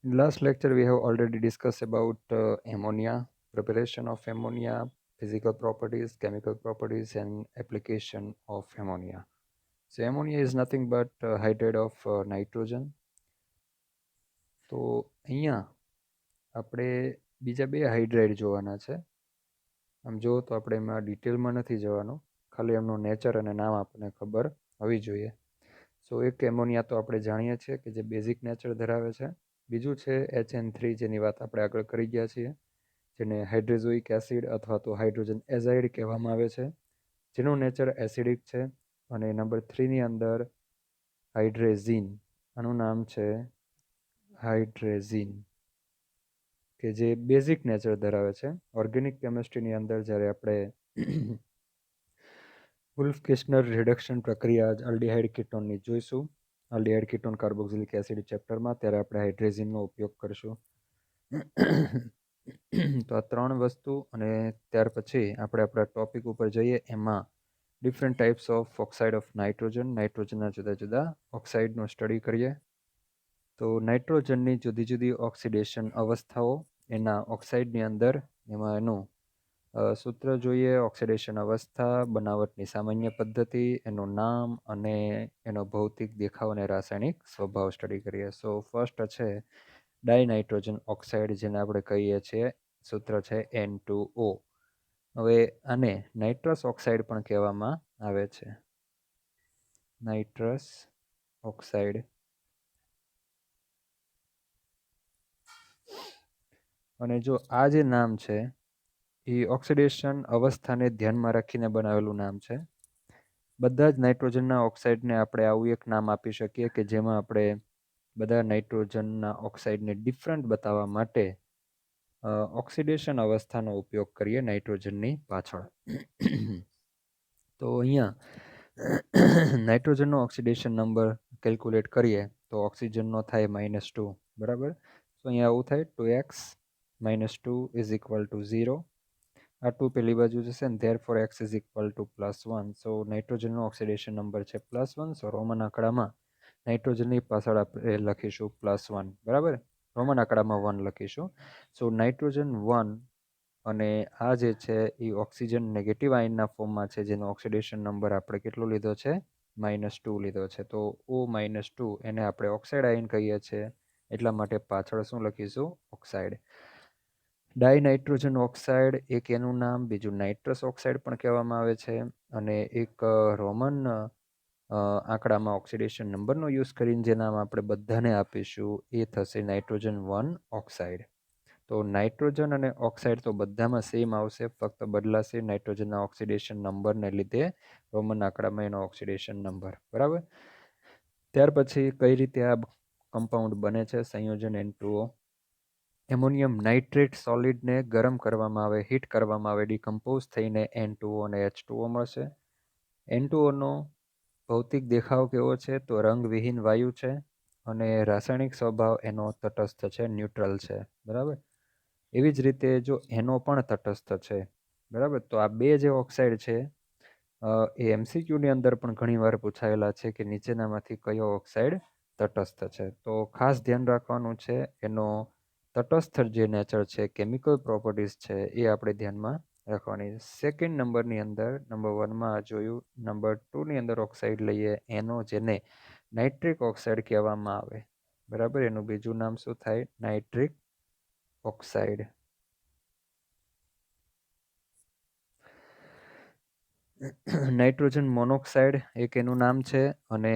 In last lecture, we have already discussed about ammonia, preparation of ammonia, physical properties, chemical properties, and application of ammonia. So ammonia is nothing but hydrate of nitrogen. તો અહીંયા આપણે બીજા બે hydride જોવાના છે. આમ જો તો આપણે એમાં ડિટેલમાં નથી જવાનું, ખાલી એમનું નેચર અને નામ આપણને ખબર હોવી જોઈએ. સો એક એમોનિયા તો આપણે જાણીએ છીએ કે જે બેઝિક નેચર ધરાવે છે. બીજું છે HN3, જેની વાત આપણે આગળ કરી ગયા છીએ, જેને હાઇડ્રોઝોઇક એસિડ અથવા તો હાઇડ્રોજન એઝાઇડ કહેવામાં આવે છે, જેનું નેચર એસિડિક છે. અને નંબર 3ની અંદર હાઇડ્રેઝિન, આનું નામ છે હાઇડ્રેઝિન, કે જે બેઝિક નેચર ધરાવે છે. ઓર્ગેનિક કેમિસ્ટ્રીની અંદર જ્યારે આપણે વુલ્ફ-કિસ્નર રિડક્શન પ્રક્રિયા આલ્ડીહાઇડ કીટોનની જોઈશું, આલ્ડીહાઇડ કીટોન કાર્બોક્સિલિક એસિડ ચેપ્ટરમાં, ત્યારે આપણે હાઇડ્રેઝિનનો ઉપયોગ કરશું. તો આ ત્રણ વસ્તુ, અને ત્યાર પછી આપણે આપણા ટોપિક ઉપર જઈએ. એમાં different types of oxide of nitrogen, નાઇટ્રોજનના જુદા જુદા ઓક્સાઇડનો સ્ટડી કરીએ. તો નાઇટ્રોજનની જુદી જુદી ઓક્સિડેશન અવસ્થાઓ, એના ઓક્સાઇડની અંદર, એમાં એનું સૂત્ર જોઈએ, ઓક્સિડેશન અવસ્થા, બનાવટની સામાન્ય પદ્ધતિ, એનું નામ અને એનો ભૌતિક દેખાવ અને રાસાયણિક સ્વભાવ સ્ટડી કરીએ. સો ફર્સ્ટ છે ડાયનાઇટ્રોજન ઓક્સાઇડ, જેને આપણે કહીએ છીએ, સૂત્ર છે N2O. હવે આને નાઇટ્રસ ઓક્સાઇડ પણ કહેવામાં આવે છે, નાઇટ્રસ ઓક્સાઇડ. અને જો આ જે નામ છે એ ઓક્સિડેશન અવસ્થાને ધ્યાનમાં રાખીને બનાવેલું નામ છે. બધા જ નાઇટ્રોજનના ઓક્સાઇડને આપણે આવું એક નામ આપી શકીએ કે જેમાં આપણે બધા નાઇટ્રોજનના ઓક્સાઇડને ડિફરન્ટ બતાવવા માટે ઓક્સિડેશન અવસ્થાનો ઉપયોગ કરીએ નાઇટ્રોજનની પાછળ. તો અહીંયા નાઇટ્રોજનનો ઓક્સિડેશન નંબર કેલ્ક્યુલેટ કરીએ તો ઓક્સિજનનો થાય -2, બરાબર. તો અહીંયા આવું થાય 2x -2 ઇઝ ઇક્વલ ટુ 0. આ 2 પેલી બાજુ જશે ને therefore x is equal to +1. So નાઇટ્રોજનનો ઓક્સિડેશન નંબર છે +1. સો રોમન આંકડામાં નાઇટ્રોજનની પાછળ આપણે લખીશું +1, બરાબર. રોમન આંકડામાં 1 લખીશું. સો નાઇટ્રોજન 1, અને આ જે છે એ ઓક્સિજન નેગેટિવ આયનના ફોર્મમાં છે, જેનો ઓક્સિડેશન નંબર આપણે કેટલો લીધો છે? -2 લીધો છે. તો O-2 એને આપણે ઓક્સાઇડ આયન કહીએ છીએ, એટલા માટે પાછળ શું લખીશું? ઓક્સાઇડ. ડાયનાઇટ્રોજન ઓક્સાઇડ એક એનું નામ, બીજું નાઇટ્રસ ઓક્સાઇડ પણ કહેવામાં આવે છે, અને એક રોમન આંકડામાં ઓક્સિડેશન નંબરનો યુઝ કરીને જે નામ આપણે બધાને આપીશું એ થશે નાઇટ્રોજન 1 ઓક્સાઇડ. તો નાઇટ્રોજન અને ઓક્સાઇડ તો બધામાં સેમ આવશે, ફક્ત બદલાશે નાઇટ્રોજનના ઓક્સિડેશન નંબરને લીધે રોમન આંકડામાં એનો ઓક્સિડેશન નંબર, બરાબર. ત્યાર પછી કઈ રીતે આ કમ્પાઉન્ડ બને છે, સંયોજન N2O. એમોનિયમ નાઇટ્રેટ સોલિડને ગરમ કરવામાં આવે, હીટ કરવામાં આવે, ડિકમ્પોઝ થઈને N2O અને H2O મળશે. N2Oનો ભૌતિક દેખાવ કેવો છે? તો રંગવિહીન વાયુ છે, અને રાસાયણિક સ્વભાવ એનો તટસ્થ છે, ન્યુટ્રલ છે, બરાબર. એવી જ રીતે જો એનો પણ તટસ્થ છે, બરાબર. તો આ બે જે ઓક્સાઇડ છે એ MCQની અંદર પણ ઘણીવાર પૂછાયેલા છે કે નીચેનામાંથી કયો ઓક્સાઇડ તટસ્થ છે. તો ખાસ ધ્યાન રાખવાનું છે એનો તટસ્થ જે નેચર છે, કેમિકલ પ્રોપર્ટીઝ છે, એ આપણે ધ્યાનમાં રાખવાની. સેકન્ડ નંબરની અંદર, નંબર 1માં જોયું, નંબર 2ની અંદર ઓક્સાઇડ લઈએ એનો, જેને નાઇટ્રિક ઓક્સાઇડ કહેવામાં આવે, બરાબર. એનું બીજું નામ શું થાય? Nitric oxide. નાઇટ્રોજન મોનોક્સાઇડ એક એનું નામ છે, અને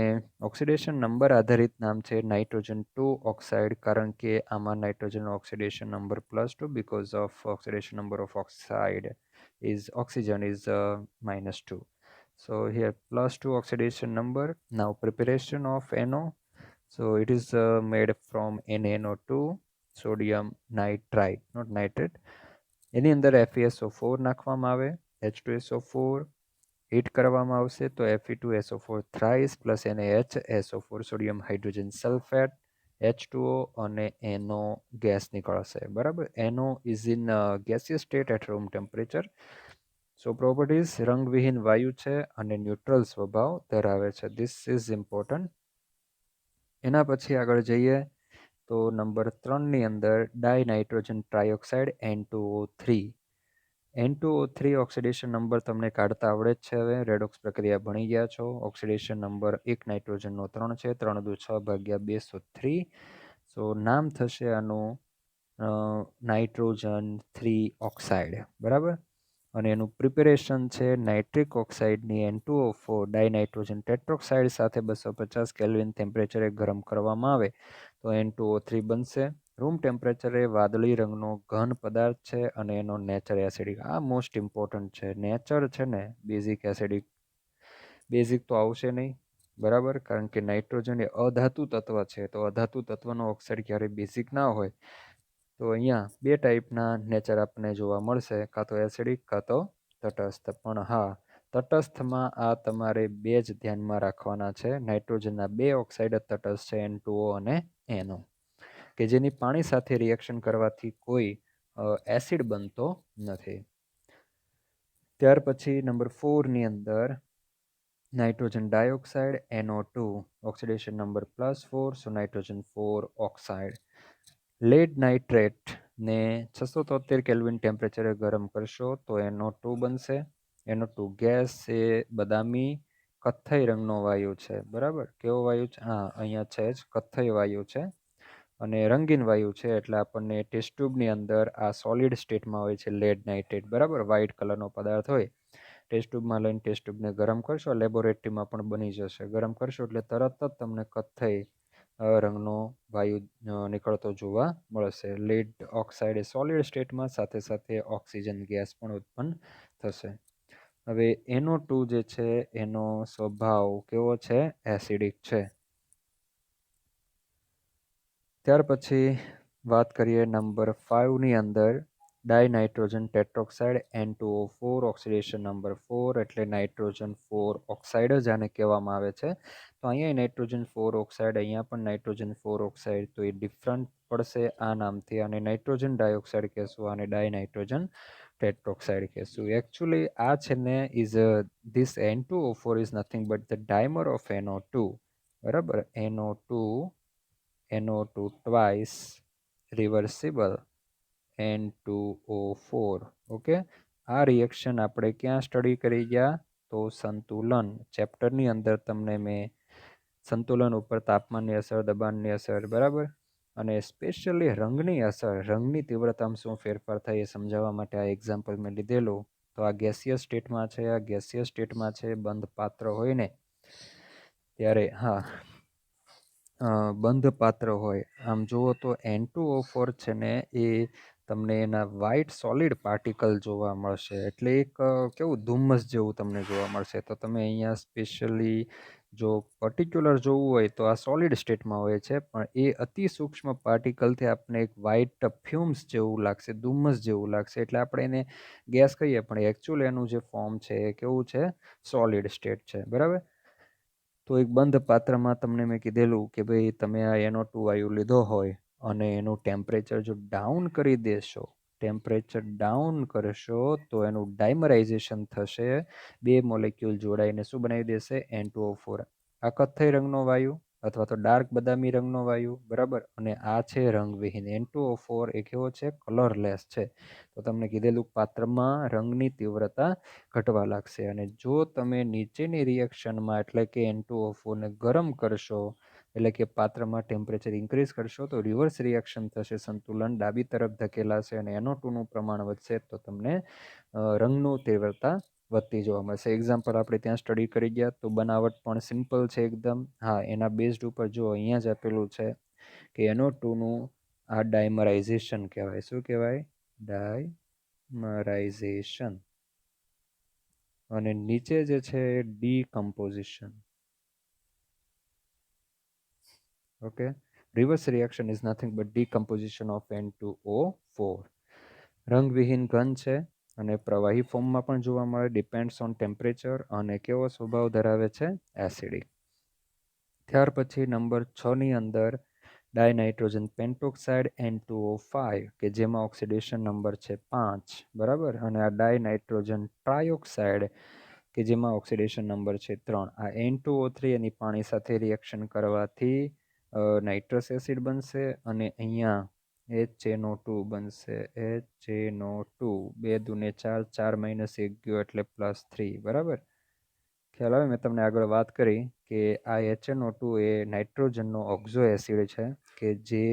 ઓક્સિડેશન નંબર આધારિત નામ છે નાઇટ્રોજન 2 ઓક્સાઇડ, કારણ કે આમાં nitrogen oxidation number +2, because of oxidation number of oxide is oxygen is -2. So here +2 oxidation number. Now preparation of NO. So it is made from NaNO2, sodium nitrite, not nitrate. એની અંદર FeSO4 નાખવામાં આવે, H2SO4 heat કરવામાં આવશે તો Fe2SO4 thrice plus NaHSO4 sodium hydrogen sulphate, H2O અને NO gas નીકળશે, બરાબર. NO is in gaseous state at room temperature. So properties રંગવિહીન વાયુ છે અને ન્યુટ્રલ સ્વભાવ ધરાવે છે. This is important. એના પછી આગળ જઈએ તો નંબર 3ની અંદર ડાયનાઇટ્રોજન trioxide N2O3. N2O3 oxidation number તમને કાઢતા આવડે જ છે. હવે રેડોક્સ પ્રક્રિયા ભણી ગયા છો. ઓક્સિડેશન નંબર 1 નાઇટ્રોજનનો 3 છે, 3 દુ 6 ભાગ્યા 203. સો નામ થશે આનું નાઇટ્રોજન 3 ઓક્સાઇડ, બરાબર. અને એનું પ્રિપેરેશન છે નાઇટ્રિક ઓક્સાઇડની N2O4 ડાયનાઇટ્રોજન ટેટ્રોક્સાઇડ સાથે 250 કેલ્વિન ટેમ્પરેચરે ગરમ કરવામાં આવે તો N2O3 બનશે. રૂમ ટેમ્પરેચરે વાદળી રંગનો ઘન પદાર્થ છે અને એનો નેચર એસિડિક. આ મોસ્ટ ઇમ્પોર્ટન્ટ છે. નેચર છે ને બેઝિક એસિડિક. બેઝિક તો આવશે નહીં, બરાબર, કારણ કે નાઇટ્રોજન એ અધાતુ તત્વ છે. તો અધાતુ તત્વનો ઓક્સાઇડ ક્યારેય બેઝિક ના હોય. તો અહીંયા બે ટાઈપના નેચર આપણને જોવા મળશે, કાં તો એસિડિક કાં તો તટસ્થ. પણ હા, તટસ્થમાં આ તમારે બે જ ધ્યાનમાં રાખવાના છે. નાઇટ્રોજનના બે ઓક્સાઇડ જ તટસ્થ છે, N2O અને NO, કે જેની પાણી સાથે રિએક્શન કરવાથી કોઈ એસિડ બનતો નથી. ત્યાર પછી નંબર 4ની અંદર nitrogen dioxide NO2 oxidation number +4, સો નાઇટ્રોજન 4 ઓક્સાઇડ. લેડ નાઇટ્રેટ ને 673 કેલ્વિન ટેમ્પરેચરે ગરમ કરશો તો NO2 બનશે. NO2 ગેસ એ બદામી કથ્થઈ રંગનો વાયુ છે, બરાબર. કેવો વાયુ છે? હા, અહીંયા છે જ, કથ્થઈ વાયુ છે અને રંગીન વાયુ છે. એટલે આપણને ટેસ્ટ ટ્યુબની અંદર આ સોલિડ સ્ટેટમાં હોય છે લેડ નાઇટ્રેટ, બરાબર. વ્હાઇટ કલરનો પદાર્થ હોય. ટેસ્ટ ટ્યુબમાં લઈને ટેસ્ટ ટ્યુબને ગરમ કરશો, લેબોરેટરીમાં પણ બની જશે. ગરમ કરશો એટલે તરત જ તમને કથ્થઈ રંગનો વાયુ નીકળતો જોવા મળશે. લેડ ઓક્સાઇડ એ સોલિડ સ્ટેટમાં સાથે સાથે ઓક્સિજન ગેસ પણ ઉત્પન્ન થશે. હવે NO2 જે છે એનો સ્વભાવ કેવો છે? એસિડિક છે. ત્યાર પછી વાત કરીએ નંબર 5ની અંદર ડાયનાઇટ્રોજન ટેટ્રોક્સાઇડ N2O4 ઓક્સિડેશન નંબર 4, એટલે નાઇટ્રોજન 4 ઓક્સાઇડ જ આને કહેવામાં આવે છે. તો અહીંયા નાઇટ્રોજન 4 ઓક્સાઇડ, અહીંયા પણ નાઇટ્રોજન 4 ઓક્સાઇડ, તો એ ડિફરન્ટ પડશે આ નામથી. અને નાઇટ્રોજન ડાયોક્સાઇડ કહેશું, અને ડાયનાઇટ્રોજન ટેટ્રોક્સાઇડ કહેશું. એકચ્યુઅલી આ છે ને is this N2O4 is nothing but the dimer of NO2, બરાબર. NO2 twice reversible N2O4. Okay, આ રિએક્શન આપણે ક્યાં સ્ટડી કરી ગયા? તો સંતુલન ચેપ્ટરની અંદર તમને મેં સંતુલન ઉપર તાપમાનની અસર, દબાણની અસર, બરાબર, અને સ્પેશિયલી રંગની અસર, રંગની તીવ્રતામાં શું ફેરફાર થાય એ સમજાવવા માટે આ એક્ઝામ્પલ મેં લીધેલું. તો આ ગેસિયસ સ્ટેટમાં છે, આ ગેસિયસ સ્ટેટમાં છે. બંધ પાત્ર હોય ને ત્યારે, હા, બંધ પાત્ર હોય. આમ જુઓ તો N2O4 છે ને એ તમને એના વ્હાઇટ સોલિડ પાર્ટિકલ જોવા મળશે. એટલે એક કેવું ધુમ્મસ જેવું તમને જોવા મળશે. તો તમે અહીંયા સ્પેશિયલી જો પર્ટિક્યુલર જોવું હોય તો આ સોલિડ સ્ટેટમાં હોય છે, પણ એ અતિ સૂક્ષ્મ પાર્ટિકલથી આપણે એક વ્હાઇટ ફ્યુમ્સ જેવું લાગશે, ધુમ્મસ જેવું લાગશે. એટલે આપણે એને ગેસ કહીએ, પણ એકચ્યુઅલ એનું જે ફોર્મ છે એ કેવું છે? સોલિડ સ્ટેટ છે, બરાબર. તો એક બંધ પાત્રમાં તમને મેં કીધેલું કે ભાઈ તમે આ NO2 વાયુ લીધો હોય અને એનું ટેમ્પરેચર જો ડાઉન કરી દેશો, ટેમ્પરેચર ડાઉન કરશો તો એનું ડાયમરાઇઝેશન થશે. બે મોલેક્યુલ જોડાઈને શું બનાવી દેશે? N2O4. આ કથ્થઈ રંગનો વાયુ અથવા તો ડાર્ક બદામી રંગનો વાયુ, બરાબર. અને આ છે રંગવિહીન. N2O4 એ કેવો છે? કલરલેસ છે. તો તમને કીધેલું પાત્રમાં રંગની તીવ્રતા ઘટવા લાગશે. અને જો તમે નીચેની રિએક્શનમાં એટલે કે N2O4 ને ગરમ કરશો, એટલે કે પાત્રમાં ટેમ્પરેચર ઇન્ક્રીઝ કરશો, તો રિવર્સ રિએક્શન થશે. સંતુલન ડાબી તરફ ધકેલાશે અને NO2નું પ્રમાણ વધશે. તો તમને રંગનું તીવ્રતા વધતી જોવા મળશે. એક્ઝામ્પલ આપણે ત્યાં સ્ટડી કરી ગયા. તો બનાવટ પણ સિમ્પલ છે એકદમ. હા, એના બેઝડ ઉપર જો અહીંયા જ આપેલું છે કે NO2નું આ ડાયમરાઇઝેશન કહેવાય. શું કહેવાય? ડાયમરાઇઝેશન. અને નીચે જે છે decomposition. Okay, reverse reaction is nothing but decomposition of N2O4. રંગવિહીન ઘન છે અને પ્રવાહી ફોર્મમાં પણ જોવા મળે. ડિપેન્ડ્સ ઓન ટેમ્પરેચર અને કેવો સ્વભાવ ધરાવે છે? એસિડિક. ત્યાર પછી નંબર 6ની અંદર ડાયનાઇટ્રોજન પેન્ટોક્સાઇડ N2O5, કે જેમાં ઓક્સિડેશન નંબર છે 5, બરાબર. અને આ ડાયનાઇટ્રોજન ટ્રાયોક્સાઇડ કે જેમાં ઓક્સિડેશન નંબર છે 3. આ N2O3 એની પાણી સાથે રિએક્શન કરવાથી નાઇટ્રસ એસિડ બનશે અને અહીંયા HNO2 બનશે. HNO2 2 દુને 4, 4 - 1 ગયો એટલે +3. બરાબર, ખ્યાલ આવે? મેં તમને આગળ વાત કરી કે આ HNO2 એ નાઇટ્રોજનનો ઓક્ઝો એસિડ છે કે જે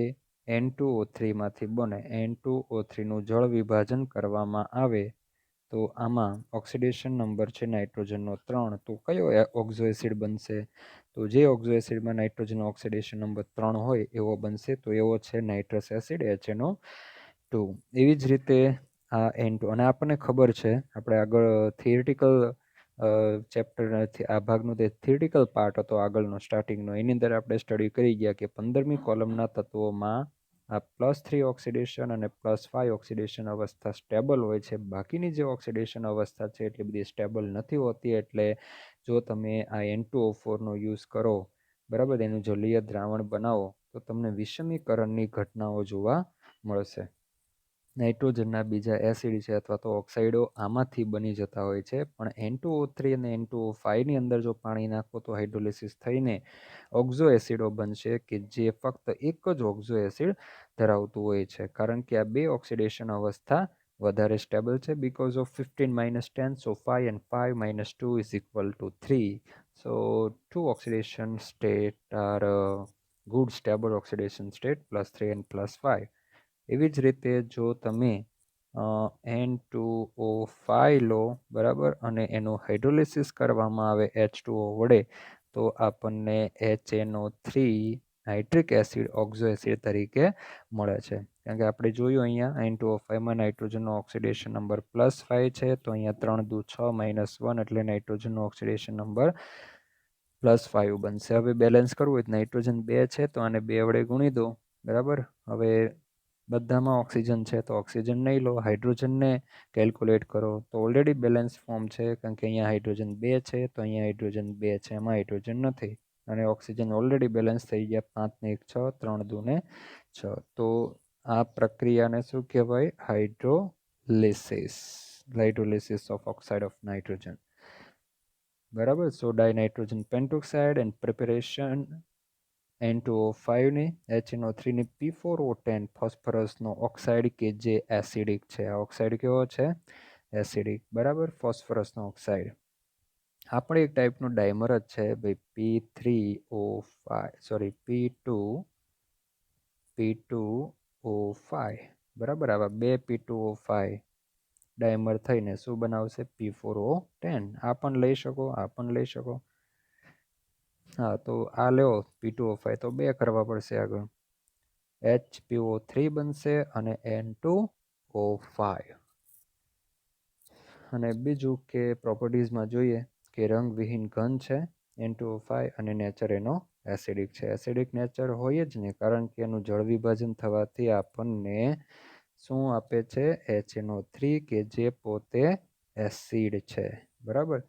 N2O3 માંથી બને. N2O3 નું જળ વિભાજન કરવામાં આવે તો આમાં ઓક્સિડેશન નંબર છે નાઇટ્રોજનનો 3. તો કયો ઓક્ઝો એસિડ બનશે? તો જે ઓક્ઝો એસિડમાં નાઇટ્રોજનનો ઓક્સિડેશન નંબર 3 હોય એવો બનશે. તો એવો છે નાઇટ્રસ એસિડ HNO2. એવી જ રીતે આ N2, અને આપણને ખબર છે, આપણે આગળ થિયરિટિકલ ચેપ્ટર આ ભાગનો તે થિયરિટિકલ પાર્ટ હતો આગળનો સ્ટાર્ટિંગનો, એની અંદર આપણે સ્ટડી કરી ગયા કે 15મી કોલમના તત્વોમાં આ +3 ઓક્સિડેશન અને +5 ઓક્સિડેશન અવસ્થા સ્ટેબલ હોય છે. બાકીની જે ઓક્સિડેશન અવસ્થા છે એટલી બધી સ્ટેબલ નથી હોતી. એટલે જો તમે આ N2O4 નો યુઝ કરો, બરાબર, એનું જલીય દ્રાવણ બનાવો તો તમને વિષમીકરણની ઘટનાઓ જોવા મળશે. નાઇટ્રોજનના બીજા એસિડ છે અથવા તો ઓક્સાઇડો આમાંથી બની જતા હોય છે, પણ N2O3 અને N2O5 ની અંદર જો પાણી નાખો તો હાઇડ્રોલિસિસ થઈને ઓક્ઝો એસિડો બનશે કે જે ફક્ત એક જ ઓક્ઝો એસિડ ધરાવતું હોય છે. કારણ કે આ બે ઓક્સિડેશન અવસ્થા વધારે સ્ટેબલ છે. Because of 15 - 10, so 5 and 5 - 2 is equal to 3. So 2 oxidation state are good stable oxidation state, +3 and +5. એવી જ રીતે જો તમે N2O5 લો, બરાબર, અને એનું હાઇડ્રોલિસિસ કરવામાં આવે H2O વડે તો આપણને HNO3 nitric acid oxo acid તરીકે મળે છે. કારણ કે આપણે જોયું અહીંયા N2O5માં નાઇટ્રોજનનો ઓક્સિડેશન નંબર +5 છે, તો અહીંયા 3 દુ 6 -1 એટલે નાઇટ્રોજનનો ઓક્સિડેશન નંબર +5 બનશે. હવે બેલેન્સ કરવું હોય તો નાઇટ્રોજન 2 છે તો આને 2 વડે ગુણી દો. બરાબર, હવે બધામાં ઓક્સિજન છે તો ઓક્સિજન નહીં લો, હાઇડ્રોજનને કેલ્ક્યુલેટ કરો તો ઓલરેડી બેલેન્સ ફોર્મ છે. કારણ કે અહીંયા હાઇડ્રોજન 2 છે તો અહીંયા હાઇડ્રોજન 2 છે, એમાં હાઇડ્રોજન નથી, અને ઓક્સિજન ઓલરેડી બેલેન્સ થઈ ગયા. 5 ને 1 6, 3 દુ 6. તો આ પ્રક્રિયાને શું કહેવાય? Hydrolysis of oxide of nitrogen. બરાબર, સો ડાયનાઇટ્રોજન પેન્ટોક્સાઇડ એન્ડ પ્રિપેરેશન N2O5 ની HNO3 ની P4O10 ફોસ્ફરસનો ઓક્સાઇડ કે જે એસિડિક છે. આ ઓક્સાઇડ કેવો છે? એસિડિક. બરાબર, ફોસ્ફરસનો ઓક્સાઇડ. આ પણ એક ટાઈપનું ડાયમર જ છે ભાઈ, P2O5. બરાબર, આવા બે P2O5 ડાયમર થઈને શું બનાવશે? P4O10. આ પણ લઈ શકો, આ પણ લઈ શકો. હા, તો આ લો P2O5 તો 2 કરવા પડશે આગળ. HPO3 બનશે અને N2O5. અને બીજું કે પ્રોપર્ટીઝમાં જોઈએ કે રંગવિહીન ઘન છે N2O5 અને નેચર એનો એસિડિક છે. એસિડિક નેચર હોય જ ને, કારણ કે એનું જળ વિભાજન થવાથી આપણને શું આપે છે? HNO3 કે જે પોતે એસિડ છે. બરાબર,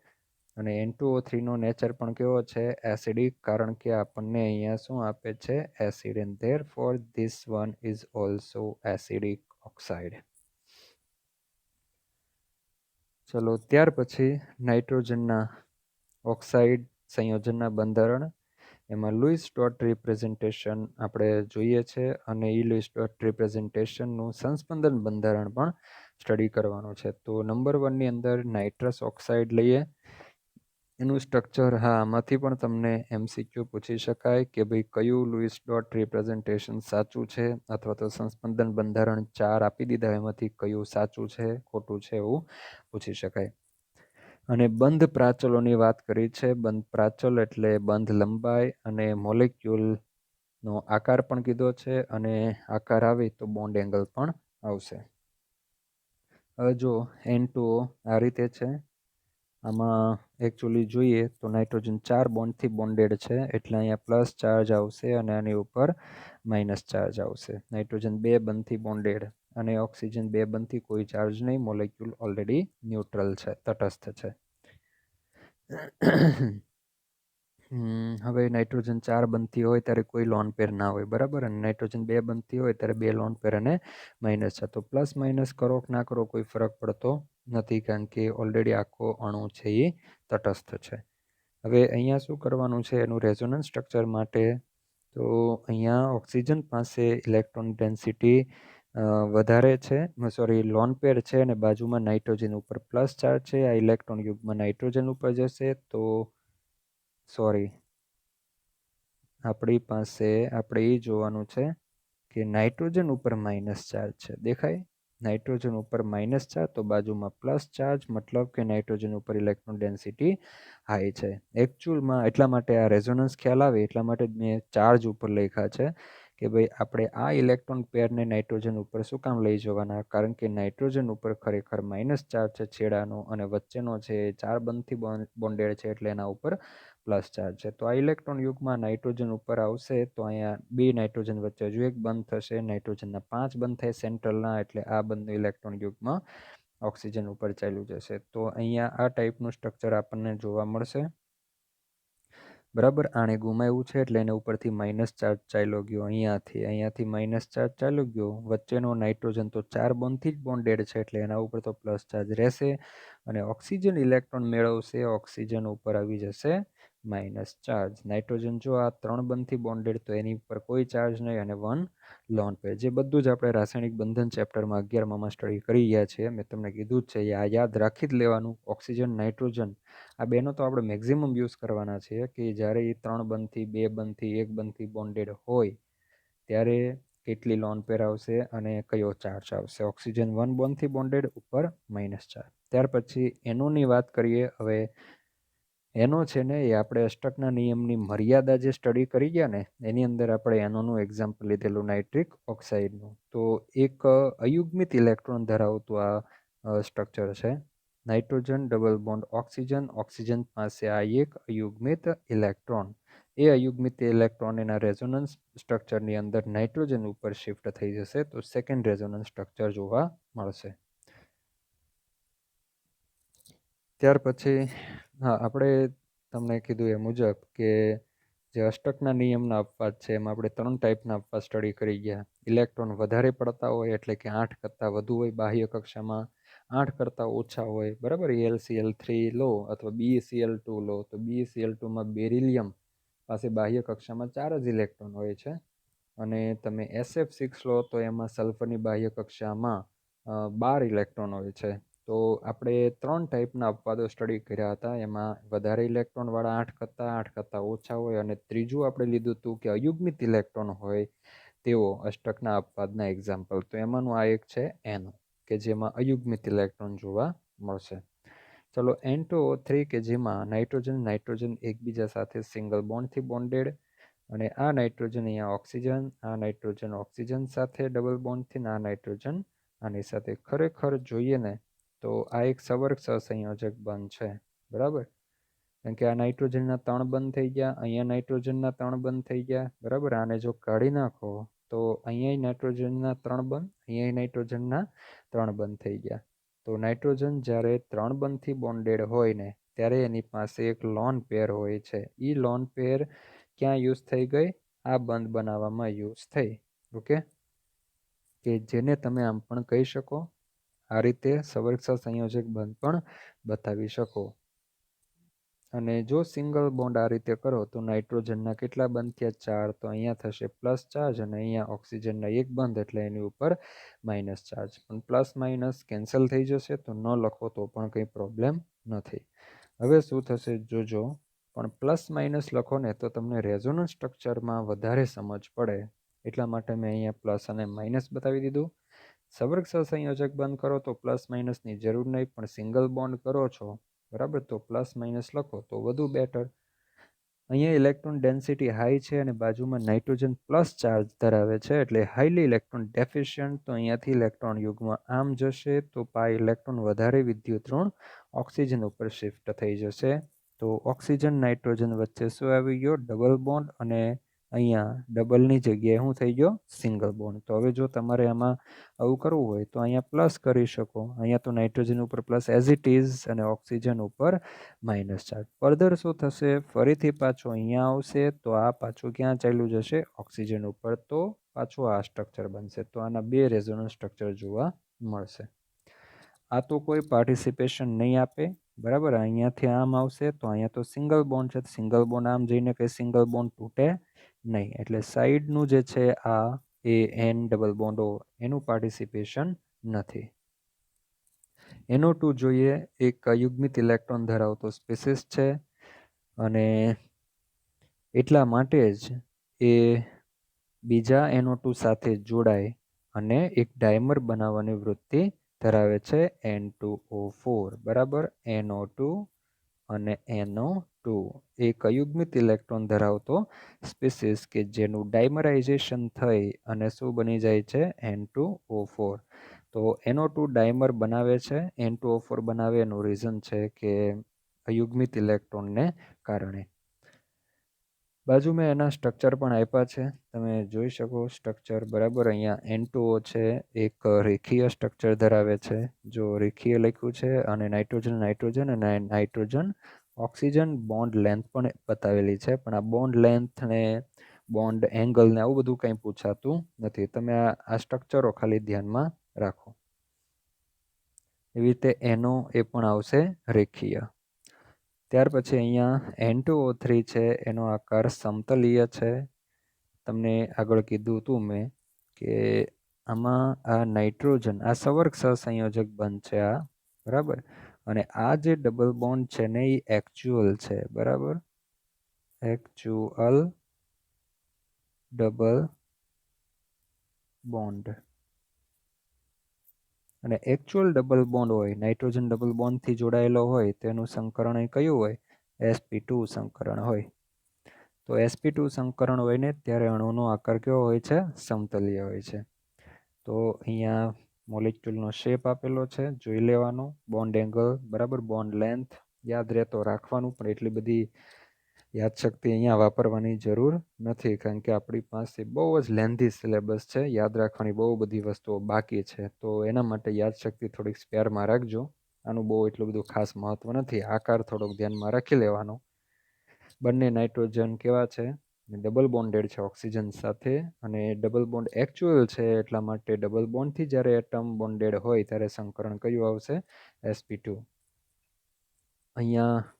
અને N2O3 નો નેચર પણ કેવો છે? એસિડિક, કારણ કે આપણને અહીંયા શું આપે છે? Acid, and therefore this one is also acidic oxide. ચલો, ત્યાર પછી નાઇટ્રોજનના ઓક્સાઇડ સંયોજનના બંધારણ, એમાં લુઈસ ડોટ રિપ્રેઝન્ટેશન આપણે જોઈએ છે, અને એ લુઈસ ડોટ રિપ્રેઝન્ટેશનનું સંસ્પંદન બંધારણ પણ સ્ટડી કરવાનું છે. તો નંબર 1ની અંદર નાઇટ્રસ ઓક્સાઇડ લઈએ. એનું સ્ટ્રક્ચર, હા, આમાંથી પણ તમને MCQ પૂછી શકાય કે ભાઈ કયું લુઈસ ડોટ રિપ્રેઝન્ટેશન સાચું છે, અથવા તો સંસ્પંદન બંધારણ 4 આપી દીધા એમાંથી કયું સાચું છે, ખોટું છે, એવું પૂછી શકાય. અને બંધ પ્રાચલોની વાત કરી છે. બંધ પ્રાચલ એટલે બંધ લંબાઈ, અને મોલેક્યુલનો આકાર પણ કીધો છે, અને આકાર આવે તો બોન્ડ એંગલ પણ આવશે. હવે જો N2O આ રીતે છે. આમાં એકચ્યુઅલી જોઈએ તો નાઇટ્રોજન 4 બોન્ડથી બોન્ડેડ છે, એટલે અહીંયા પ્લસ ચાર્જ આવશે અને આની ઉપર માઇનસ ચાર્જ આવશે. નાઇટ્રોજન 2 બંધથી બોન્ડેડ અને ઓક્સિજન 2 બંધથી કોઈ ચાર્જ નહીં, મોલેક્યુલ ઓલરેડી ન્યુટ્રલ છે, તટસ્થ છે. હવે નાઇટ્રોજન 4 બંધથી હોય ત્યારે કોઈ લોન પેર ના હોય, બરાબર, અને નાઇટ્રોજન 2 બંધથી હોય ત્યારે 2 લોન પેર અને માઇનસ છે. તો પ્લસ માઇનસ કરો કે ના કરો કોઈ ફરક પડતો નથી, કારણ કે ઓલરેડી આખો અણુ છે એ તટસ્થ છે. હવે અહીંયા શું કરવાનું છે? એનું રેઝોનન્સ સ્ટ્રક્ચર માટે તો અહીંયા ઓક્સિજન પાસે ઇલેક્ટ્રોન ડેન્સિટી વધારે છે, સોરી લોન પેર છે, અને બાજુમાં નાઇટ્રોજન ઉપર પ્લસ ચાર્જ છે. આ ઇલેક્ટ્રોન યુગ્મ નાઇટ્રોજન ઉપર જશે તો સોરી આપણી પાસે આપણે એ જોવાનું છે કે નાઇટ્રોજન ઉપર માઇનસ ચાર્જ છે, દેખાય નાઇટ્રોજન ઉપર માઇનસ ચાર્જ તો બાજુમાં પ્લસ ચાર્જ, મતલબ કે નાઇટ્રોજન ઉપર ઇલેક્ટ્રોન ડેન્સિટી હાઈ છે. એકચ્યુઅલમાં એટલા માટે આ રેઝોનન્સ ખ્યાલ આવે એટલા માટે મેં ચાર્જ ઉપર લખ્યા છે કે ભાઈ આપણે આ ઇલેક્ટ્રોન પેરને નાઇટ્રોજન ઉપર શું કામ લઈ જવાના, કારણ કે નાઇટ્રોજન ઉપર ખરેખર માઇનસ ચાર્જ છે છેડાનો, અને વચ્ચેનો છે ચાર બંધથી બોન્ડેડ છે એટલે એના ઉપર પ્લસ ચાર્જ છે. તો આ ઇલેક્ટ્રોન યુગમાં નાઇટ્રોજન ઉપર આવશે તો અહીંયા બે નાઇટ્રોજન વચ્ચે હજુ એક બંધ થશે, નાઇટ્રોજનના 5 બંધ થાય સેન્ટ્રલના, એટલે આ બંધ ઇલેક્ટ્રોન યુગમાં ઓક્સિજન ઉપર ચાલ્યું જશે. તો અહીંયા આ ટાઈપનું સ્ટ્રક્ચર આપણને જોવા મળશે. બરાબર, આને ગુમાવ્યું છે એટલે એને ઉપરથી માઇનસ ચાર્જ ચાલ્યો ગયો, અહીંયાથી માઇનસ ચાર્જ ચાલ્યો ગયો. વચ્ચેનો નાઇટ્રોજન તો ચાર બોન્ડથી જ બોન્ડેડ છે એટલે એના ઉપર તો પ્લસ ચાર્જ રહેશે, અને ઓક્સિજન ઇલેક્ટ્રોન મેળવશે, ઓક્સિજન ઉપર આવી જશે માઇનસ ચાર્જ. નાઇટ્રોજન જો આ 3 બંધથી બોન્ડેડ તો એની ઉપર કોઈ ચાર્જ નહીં, અને 1 લોન પેર. જે બધું જ આપણે રાસાયણિક બંધન ચેપ્ટરમાં 11માં સ્ટડી કરી ગયા છીએ, મેં તમને કીધું જ છે, આ યાદ રાખી જ લેવાનું. ઓક્સિજન નાઇટ્રોજન આ બેનો તો આપણે મેક્સિમમ યુઝ કરવાના છીએ કે જ્યારે એ 3 બંધથી 2 બંધથી 1 બંધથી બોન્ડેડ હોય ત્યારે કેટલી લોન પેર આવશે અને કયો ચાર્જ આવશે. ઓક્સિજન 1 બોન્ડથી બોન્ડેડ ઉપર માઇનસ ચાર્જ. ત્યાર પછી એનોની વાત કરીએ. હવે એનો છે ને એ આપણે અષ્ટકના નિયમની મર્યાદા જે સ્ટડી કરી ગયા ને એની અંદર આપણે એનોનું એક્ઝામ્પલ લીધેલું નાઇટ્રિક ઓક્સાઇડનું. તો એક અયુગ્મિત ઇલેક્ટ્રોન ધરાવતું આ સ્ટ્રક્ચર છે. Nitrogen double bond oxygen, oxygen પાસે આ એક અયુગ્મિત ઇલેક્ટ્રોન, એ અયુગ્મિત ઇલેક્ટ્રોન એના રેઝોનન્સ સ્ટ્રક્ચરની અંદર નાઇટ્રોજન ઉપર શિફ્ટ થઈ જશે તો સેકન્ડ રેઝોનન્સ સ્ટ્રક્ચર જોવા મળશે. ત્યાર પછી આપણે તમને કીધું એ મુજબ કે જે અષ્ટકના નિયમના અપવાદ છે એમાં આપણે 3 ટાઈપના અપવાદ સ્ટડી કરી ગયા. ઇલેક્ટ્રોન વધારે પડતા હોય એટલે કે 8 કરતાં વધુ હોય બાહ્ય કક્ષામાં, 8 કરતાં ઓછા હોય, બરાબર, AlCl3 લો અથવા BeCl2 લો તો BeCl2માં બેરિલિયમ પાસે બાહ્ય કક્ષામાં 4 જ ઇલેક્ટ્રોન હોય છે, અને તમે SF6 લો તો એમાં સલ્ફરની બાહ્ય કક્ષામાં 12 ઇલેક્ટ્રોન હોય છે. તો આપણે 3 ટાઈપના અપવાદો સ્ટડી કર્યા હતા. એમાં વધારે ઇલેક્ટ્રોનવાળા 8 કરતાં ઓછા હોય, અને ત્રીજું આપણે લીધું હતું કે અયુગ્મિત ઇલેક્ટ્રોન હોય તેવો અષ્ટકના અપવાદના એક્ઝામ્પલ. તો એમાંનું આ એક છે એનો કે જેમાં અયુગ્મિત ઇલેક્ટ્રોન જોવા મળશે. ચલો N2O3 કે જેમાં નાઇટ્રોજન એકબીજા સાથે સિંગલ બોન્ડથી બોન્ડેડ, અને આ નાઇટ્રોજન અહીંયા ઓક્સિજન, આ નાઇટ્રોજન ઓક્સિજન સાથે ડબલ બોન્ડથી, આ નાઇટ્રોજન આની સાથે. ખરેખર જોઈએ ને તો આ એક સવર્ગ સહસંયોજક બંધ છે, બરાબર, કારણ કે આ નાઇટ્રોજનના 3 બંધ થઈ ગયા, અહીંયા નાઇટ્રોજનના 3 બંધ થઈ ગયા, બરાબર. આને જો કાઢી નાખો તો અહીંયા નાઇટ્રોજનના 3 બંધ, અહીંયા નાઇટ્રોજનના 3 બંધ થઈ ગયા. તો નાઇટ્રોજન જ્યારે 3 બંધથી બોન્ડેડ હોય ને ત્યારે એની પાસે એક લોન પેર હોય છે. એ લોન પેર ક્યાં યુઝ થઈ ગઈ? આ બંધ બનાવવામાં યુઝ થઈ. ઓકે, કે જેને તમે આમ પણ કહી શકો, આ રીતે સવર્ગ સહસંયોજક બંધ પણ બતાવી શકો. અને જો સિંગલ બોન્ડ આ રીતે કરો તો નાઇટ્રોજનના કેટલા બંધ થયા? 4. તો અહીંયા થશે પ્લસ ચાર્જ, અને અહીંયા ઓક્સિજનના 1 બંધ એટલે એની ઉપર માઇનસ ચાર્જ. પણ પ્લસ માઇનસ કેન્સલ થઈ જશે તો ન લખો તો પણ કંઈ પ્રોબ્લેમ નથી. હવે શું થશે જોજો, પણ પ્લસ માઇનસ લખો ને તો તમને રેઝોનન્સ સ્ટ્રક્ચરમાં વધારે સમજ પડે, એટલા માટે મેં અહીંયા પ્લસ અને માઇનસ બતાવી દીધું. સવર્ગ સહસંયોજક બંધ કરો તો પ્લસ માઇનસની જરૂર નહીં, પણ સિંગલ બોન્ડ કરો છો, બરાબર, તો પ્લસ માઇનસ લખો તો વધુ બેટર. અહીંયા ઇલેક્ટ્રોન ડેન્સિટી હાઈ છે અને બાજુમાં નાઇટ્રોજન પ્લસ ચાર્જ ધરાવે છે એટલે હાઈલી ઇલેક્ટ્રોન ડેફિશિયન્ટ. તો અહીંયાથી ઇલેક્ટ્રોન યુગમાં આમ જશે તો પાય ઇલેક્ટ્રોન વધારે વિદ્યુત ઋણ ઓક્સિજન ઉપર શિફ્ટ થઈ જશે. તો ઓક્સિજન નાઇટ્રોજન વચ્ચે શું આવી ગયો? ડબલ બોન્ડ, અને અહીંયા ડબલની જગ્યાએ શું થઈ ગયો? Single bond. તો હવે જો તમારે આમાં આવું કરવું હોય તો અહીંયા પ્લસ કરી શકો. અહીંયા તો નાઇટ્રોજન ઉપર પ્લસ એઝ ઇટ ઇઝ, અને ઓક્સિજન ઉપર માઇનસ ચાર્જ. ફર્ધર શું થશે? ફરીથી પાછું અહીંયા આવશે તો આ પાછું ક્યાં ચાલ્યું જશે? ઓક્સિજન ઉપર. તો પાછું આ સ્ટ્રક્ચર બનશે. તો આના 2 રેઝોનન્સ સ્ટ્રક્ચર જોવા મળશે. આ તો કોઈ પાર્ટિસિપેશન નહીં આપે, બરાબર. અહીંયાથી આમ આવશે તો અહીંયા તો સિંગલ બોન્ડ છે, સિંગલ બોન્ડ આમ જઈને કંઈ સિંગલ બોન્ડ તૂટે નહીં, એટલે સાઈડનું જે છે આ એ એન ડબલ બોન્ડ ઓ એનું પાર્ટિસિપેશન નથી. NO2 જોઈએ, એક યુગ્મિત ઇલેક્ટ્રોન ધરાવતો સ્પીસીસ છે અને એટલા માટે જ એ બીજા NO2 સાથે જોડાય અને એક ડાયમર બનાવવાની વૃત્તિ ધરાવે છે N2O4 બરાબર. NO2 અને NO2 એક અયુગ્મિત ઇલેક્ટ્રોન ધરાવતો સ્પીસીસ કે જેનું ડાયમરાઇઝેશન થઈ અને શું બની જાય છે N2O4. તો NO2 ડાયમર બનાવે છે, N2O4 બનાવે એનું રીઝન છે કે અયુગ્મિત ઇલેક્ટ્રોનને કારણે. બાજુમાં એના સ્ટ્રક્ચર પણ આપ્યા છે, તમે જોઈ શકો સ્ટ્રક્ચર બરાબર. અહીંયા N2O છે એક રેખીય સ્ટ્રક્ચર ધરાવે છે, જો રેખીય લખ્યું છે, અને નાઇટ્રોજન નાઇટ્રોજન અને નાઇટ્રોજન ઓક્સિજન બોન્ડ લેન્થ પણ બતાવેલી છે, પણ આ બોન્ડ લેન્થ ને બોન્ડ એંગલ ને આવું બધું કંઈ પૂછાતું નથી. તમે આ સ્ટ્રક્ચરો ખાલી ધ્યાનમાં રાખો. એવી રીતે NO એ પણ આવશે રેખીય. ત્યાર પછી અહીંયા N2O3 છે, એનો આકાર સમતલીય છે. તમને આગળ કીધું હતું મેં કે આમાં આ નાઇટ્રોજન આ સવર્ગ સહસંયોજક બંધ છે આ બરાબર. અને આ જે ડબલ બોન્ડ છે ને એ એક્ચ્યુઅલ છે બરાબર. Actual double bond. અને એક્ચ્યુઅલ ડબલ બોન્ડ હોય, નાઇટ્રોજન ડબલ બોન્ડથી જોડાયેલો હોય તેનું સંકરણ કયું હોય? sp2 સંકરણ હોય. તો sp2 સંકરણ હોય ને ત્યારે અણુનો આકાર કેવો હોય છે? સમતલીય હોય છે. તો અહીંયા મોલેક્યુલનો શેપ આપેલો છે, જોઈ લેવાનો. બોન્ડ એંગલ બરાબર, બોન્ડ લેન્થ યાદ રહેતો રાખવાનું, પણ એટલી બધી યાદશક્તિ અહીંયા વાપરવાની જરૂર નથી, કારણ કે આપણી પાસે બહુ જ લેન્ધી સિલેબસ છે, યાદ રાખવાની બહુ બધી વસ્તુઓ બાકી છે. તો એના માટે યાદશક્તિ થોડીક સ્પેરમાં રાખજો. આનું બહુ એટલું બધું ખાસ મહત્વ નથી, આકાર થોડોક ધ્યાનમાં રાખી લેવાનો. બંને નાઇટ્રોજન કેવા છે? ડબલ બોન્ડેડ છે ઓક્સિજન સાથે, અને ડબલ બોન્ડ એક્ચ્યુઅલ છે એટલા માટે ડબલ બોન્ડથી જ્યારે એટમ બોન્ડેડ હોય ત્યારે સંકરણ કયું આવશે? sp2. અહીંયા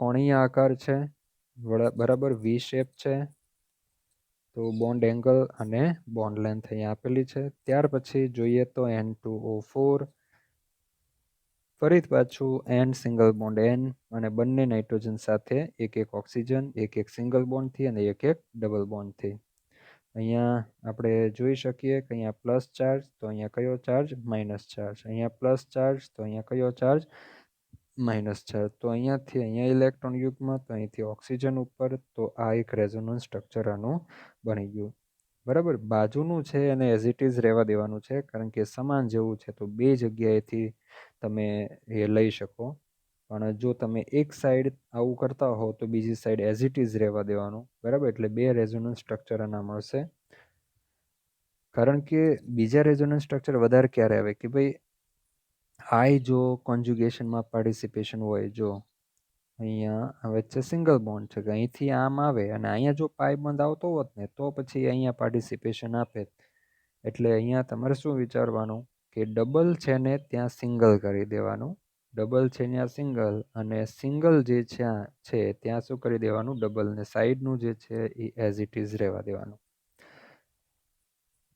કોણીય આકાર છે બરાબર, વી શેપ છે. તો બોન્ડ એંગલ અને બોન્ડ લેન્થ અહીંયા આપેલી છે. ત્યાર પછી જોઈએ તો N2O4, ફરી પાછું N સિંગલ બોન્ડ N, અને બંને નાઇટ્રોજન સાથે એક એક ઓક્સિજન, એક એક સિંગલ બોન્ડથી અને એક એક ડબલ બોન્ડથી. અહીંયા આપણે જોઈ શકીએ કે અહીંયા પ્લસ ચાર્જ, તો અહીંયા કયો ચાર્જ? Minus charge. અહીંયા પ્લસ ચાર્જ, તો અહીંયા કયો ચાર્જ? Minus charge. તો અહીંયાથી અહીંયા ઇલેક્ટ્રોન યુગ્મ, તો અહીંથી ઓક્સિજન ઉપર, તો આ એક રેઝોનન્સ સ્ટ્રક્ચર આનું બની ગયું બરાબર. બાજુનું છે એને એઝ ઇટ ઇઝ રહેવા દેવાનું છે, કારણ કે સમાન જેવું છે તો બે જગ્યાએથી તમે એ લઈ શકો. પણ જો તમે એક સાઈડ આવું કરતા હો તો બીજી સાઈડ એઝ ઇટ ઇઝ રહેવા દેવાનું બરાબર. એટલે બે રેઝોનન્સ સ્ટ્રક્ચર આના મળશે. કારણ કે બીજા રેઝોનન્સ સ્ટ્રક્ચર વધારે ક્યારે આવે કે ભાઈ આઈ જો કોન્જ્યુગેશનમાં પાર્ટિસિપેશન હોય, જો અહીંયા વચ્ચે સિંગલ બોન્ડ છે કે અહીંથી આમ આવે અને અહીંયા જો પાઈ બંધ આવતો હોત ને તો પછી અહીંયા પાર્ટિસિપેશન આપે. એટલે અહીંયા તમારે શું વિચારવાનું કે ડબલ છે ને ત્યાં સિંગલ કરી દેવાનું, ડબલ છે ત્યાં સિંગલ, અને સિંગલ જે છે ત્યાં શું કરી દેવાનું? ડબલ. ને સાઈડનું જે છે એ એઝ ઇટ ઇઝ રહેવા દેવાનું.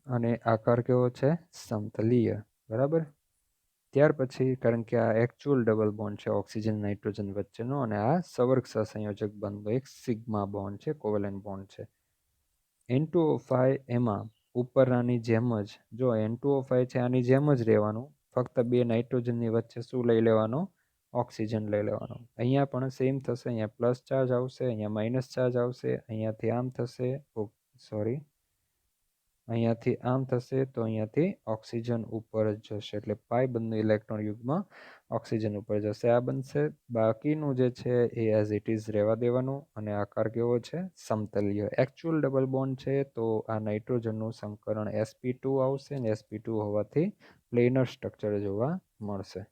અને આકાર કેવો છે? સમતલીય બરાબર. ત્યાર પછી, કારણ કે આ એકચ્યુઅલ ડબલ બોન્ડ છે ઓક્સિજન નાઇટ્રોજન વચ્ચેનો, અને આ સવર્ગ સહસંયોજક બંધ એક સિગ્મા બોન્ડ છે, કોવેલેન્ટ બોન્ડ છે. N2O5 એમાં ઉપરની જેમ જ, જો N2O5 છે આની જેમ જ રહેવાનું, ફક્ત બે નાઇટ્રોજનની વચ્ચે શું લઈ લેવાનું? ઓક્સિજન લઈ લેવાનું. અહીંયા પણ સેમ થશે, અહીંયા પ્લસ ચાર્જ આવશે, અહીંયા માઇનસ ચાર્જ આવશે, અહીંયાથી આમ થશે, સોરી અહીંયાથી આમ થશે, તો અહીંયાથી ઓક્સિજન ઉપર જ જશે, એટલે પાઈ બંધનું ઇલેક્ટ્રોન યુગ્મ ઓક્સિજન ઉપર જશે, આ બનશે. બાકીનું જે છે એ એઝ ઇટ ઇઝ રહેવા દેવાનું, અને આકાર કેવો છે? સમતલીય. એકચ્યુઅલ ડબલ બોન્ડ છે તો આ નાઇટ્રોજનનું સંકરણ sp2 આવશે, ને sp2 હોવાથી પ્લેનર સ્ટ્રક્ચર જોવા મળશે.